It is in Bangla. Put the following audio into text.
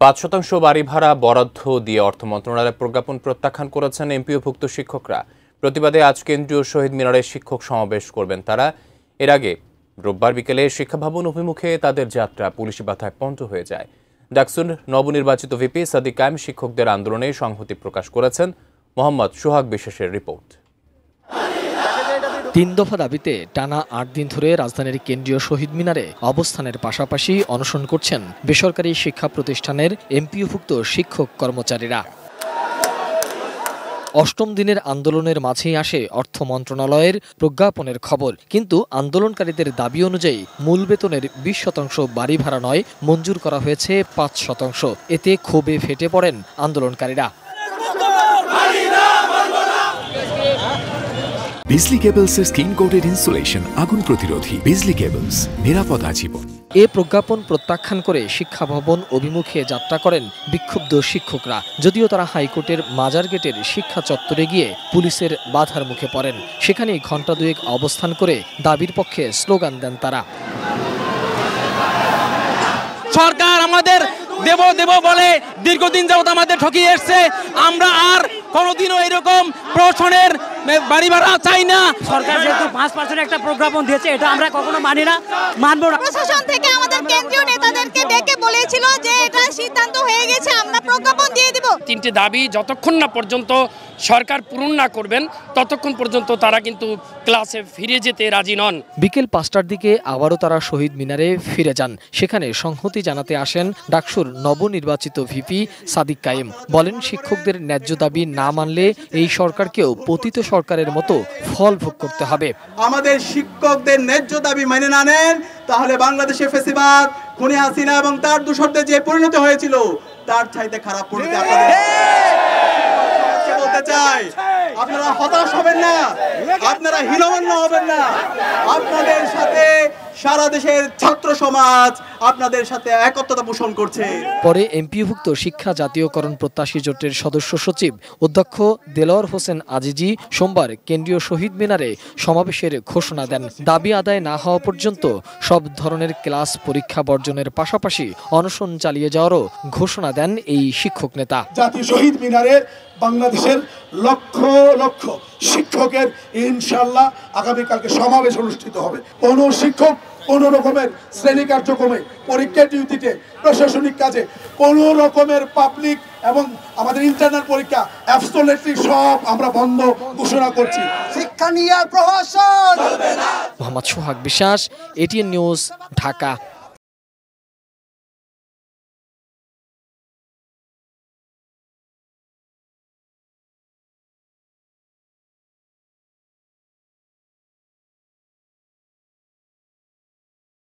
৫% বাড়ি ভাড়া বরাদ্দ দিয়ে অর্থ মন্ত্রণালয়ের প্রজ্ঞাপন প্রত্যাখ্যান করেছেন এমপিওভুক্ত শিক্ষকরা। প্রতিবাদে আজ কেন্দ্রীয় শহীদ মিনারে শিক্ষক সমাবেশ করবেন তারা। এর আগে রোববার বিকেলে শিক্ষা ভবন অভিমুখে তাদের যাত্রা পুলিশি বাধায় পণ্ড হয়ে যায়। ডাকসুর নবনির্বাচিত ভিপি সাদিক কায়েম শিক্ষকদের আন্দোলনে সংহতি প্রকাশ করেছেন। মোহাম্মদ সোহাগ বিশ্বাসের রিপোর্ট। 3 দফা দাবিতে টানা 8 দিন ধরে রাজধানীর কেন্দ্রীয় শহীদ মিনারে অবস্থানের পাশাপাশি অনশন করছেন বেসরকারি শিক্ষা প্রতিষ্ঠানের এমপিওভুক্ত শিক্ষক কর্মচারীরা। 8ম দিনের আন্দোলনের মাঝেই আসে অর্থ মন্ত্রণালয়ের প্রজ্ঞাপনের খবর। কিন্তু আন্দোলনকারীদের দাবি অনুযায়ী মূল বেতনের 20% বাড়ি ভাড়া নয়, মঞ্জুর করা হয়েছে 5%। এতে ক্ষোভে ফেটে পড়েন আন্দোলনকারীরা। বিজলি কেবলসের স্কিন কোটেড ইনসুলেশন আগুন প্রতিরোধী। বিজলি কেবলস, নিরাপদ আজীবন। এ প্রজ্ঞাপন প্রত্যাখ্যান করে শিক্ষা ভবন অভিমুখে যাত্রা করেন বিক্ষুব্ধ শিক্ষকরা। যদিও তারা হাইকোর্টের মাজার গেটের শিক্ষা চত্বরে গিয়ে পুলিশের বাধার মুখে পড়েন। সেখানেই ঘণ্টা দুয়েক অবস্থান করে দাবির পক্ষে স্লোগান দেন তারা। সরকার আমাদের দেব দেব বলে দীর্ঘদিন যাবত আমাদের ঠকিয়ে এসছে। আমরা আর কোনোদিনও এরকম প্রশাসনের বাড়ি ভাড়া চাই না। সরকার যেহেতু 5% একটা প্রজ্ঞাপন দিয়েছে, এটা আমরা কখনো মানি না, মানবো না। প্রশাসন থেকে আমাদের কেন্দ্রীয় নেতাদেরকে ডেকে বলেছিল যে এটা সিদ্ধান্ত হয়ে গেছে, আমরা প্রজ্ঞাপন দিয়ে দিব। 3টে দাবি যতক্ষণ না পর্যন্ত সরকার পূরণ না করবেন ততক্ষণ পর্যন্ত তারা কিন্তু ক্লাসে ফিরে যেতে রাজি নন। বিকেল 5টার দিকে আবারও তারা শহীদ মিনারে ফিরে যান। সেখানে সংহতি জানাতে আসেন ডাকসুর নবনির্বাচিত ভিপি সাদিক কায়েম। বলেন, শিক্ষকদের ন্যায্য দাবি না মানলে এই সরকারকেও পতিত সরকারের মতো ফল ভোগ করতে হবে। আমাদের শিক্ষকদের ন্যায্য দাবি মেনে না নেন, তাহলে বাংলাদেশে ফ্যাসিবাদ, খুনি হাসিনা এবং তার দূষরদের যে পরিণতি হয়েছিল তার চাইতে খারাপ পরিণতি আপনাদের বলতে চাই। আপনারা হতাশ হবেন না, আপনারা হীনমন্য হবেন না। আপনাদের সাথে সারা দেশের ছাত্র সমাজ আপনাদের সাথে একত্রতা পোষণ করছে। পরে এমপিওভুক্ত শিক্ষা জাতীয়করণ প্রত্যাশী জোটের সদস্য সচিব অধ্যক্ষ দেলোয়ার হোসেন আজিজি সোমবার কেন্দ্রীয় শহীদ মিনারে সমাবেশের ঘোষণা দেন। দাবি আদায় না হওয়া পর্যন্ত সব ধরনের ক্লাস পরীক্ষা বর্জনের পাশাপাশি অনশন চালিয়ে যাওয়ারও ঘোষণা দেন এই শিক্ষক নেতা। জাতীয় শহীদ মিনারে বাংলাদেশের লক্ষ লক্ষ শিক্ষকের ইনশাআল্লাহ আগামীকালকে সমাবেশ অনুষ্ঠিত হবে। কোনো শিক্ষক কোনো রকমের শ্রেণী কার্যক্রমে, পরীক্ষা ডিউটিতে, প্রশাসনিক কাজে, কোনো রকমের পাবলিক এবং আমাদের ইন্টারনাল পরীক্ষা অ্যাবসলিউটলি সব আমরা বন্ধ ঘোষণা করছি। শিক্ষা নিয়ে প্রহসন। মোহাম্মদ সোহাগ বিশ্বাস, এটিএন নিউজ, ঢাকা।